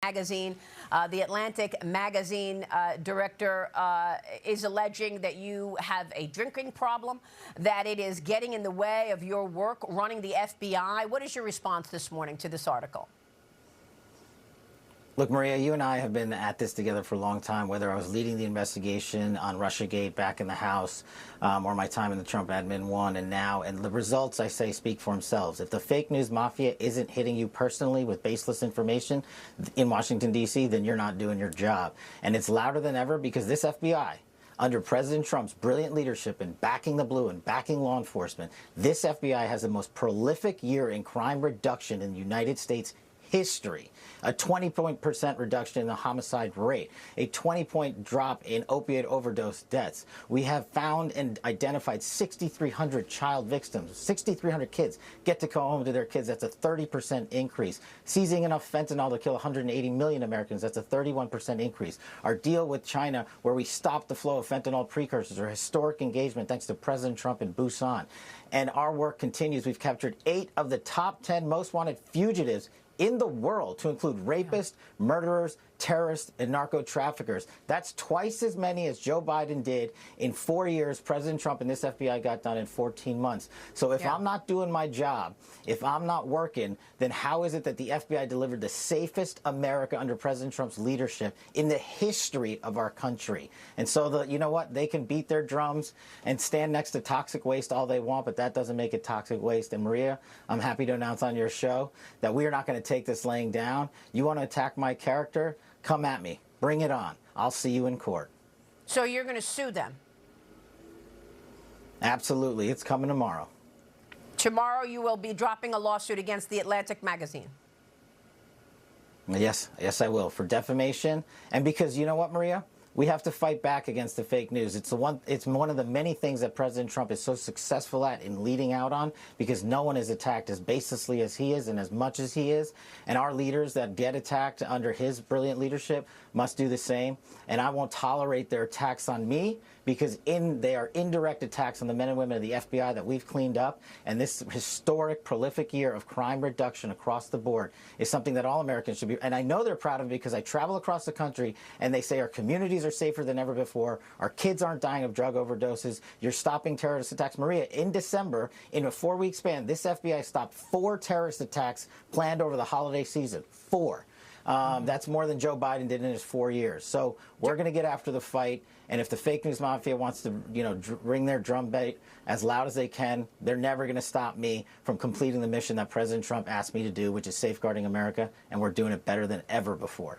magazine. The Atlantic magazine director is alleging that you have a drinking problem, that it is getting in the way of your work running the FBI. What is your response this morning to this article? Look, Maria, you and I have been at this together for a long time, whether I was leading the investigation on Russiagate back in the House or my time in the Trump admin one and now. And the results, I say, speak for themselves. If the fake news mafia isn't hitting you personally with baseless information in Washington, D.C., then you're not doing your job. And it's louder than ever because this FBI, under President Trump's brilliant leadership in backing the blue and backing law enforcement, this FBI has the most prolific year in crime reduction in the United States history. A 20% reduction in the homicide rate, a 20-point drop in opiate overdose deaths. We have found and identified 6,300 child victims. 6,300 kids get to go home to their kids. That's a 30% increase. Seizing enough fentanyl to kill 180 million Americans. That's a 31% increase. Our deal with China, where we stopped the flow of fentanyl precursors, a historic engagement thanks to President Trump in Busan. And our work continues. We've captured 8 of the top 10 most wanted fugitives in the world, to include rapists, murderers, terrorists, and narco traffickers. That's twice as many as Joe Biden did in 4 years. President Trump and this FBI got done in 14 months. So if I'm not doing my job, if I'm not working, then how is it that the FBI delivered the safest America under President Trump's leadership in the history of our country? And so, you know what? They can beat their drums and stand next to toxic waste all they want, but that doesn't make it toxic waste. And Maria, I'm happy to announce on your show that we are not going to take this laying down. You want to attack my character? Come at me. Bring it on. I'll see you in court. So you're going to sue them? Absolutely. It's coming tomorrow. Tomorrow you will be dropping a lawsuit against the Atlantic magazine. Yes, I will, for defamation. And because, you know what, Maria? We have to fight back against the fake news. It's one of the many things that President Trump is so successful at in leading out on, because no one is attacked as baselessly as he is and as much as he is. And our leaders that get attacked under his brilliant leadership must do the same. And I won't tolerate their attacks on me, because they are indirect attacks on the men and women of the FBI that we've cleaned up. And this historic, prolific year of crime reduction across the board is something that all Americans should be. And I know they're proud of it because I travel across the country and they say our communities are safer than ever before. Our kids aren't dying of drug overdoses. You're stopping terrorist attacks. Maria, in December, in a 4-week span, this FBI stopped 4 terrorist attacks planned over the holiday season. 4. That's more than Joe Biden did in his 4 years. So we're going to get after the fight. And if the fake news mafia wants to, ring their drumbeat as loud as they can, they're never going to stop me from completing the mission that President Trump asked me to do, which is safeguarding America. And we're doing it better than ever before.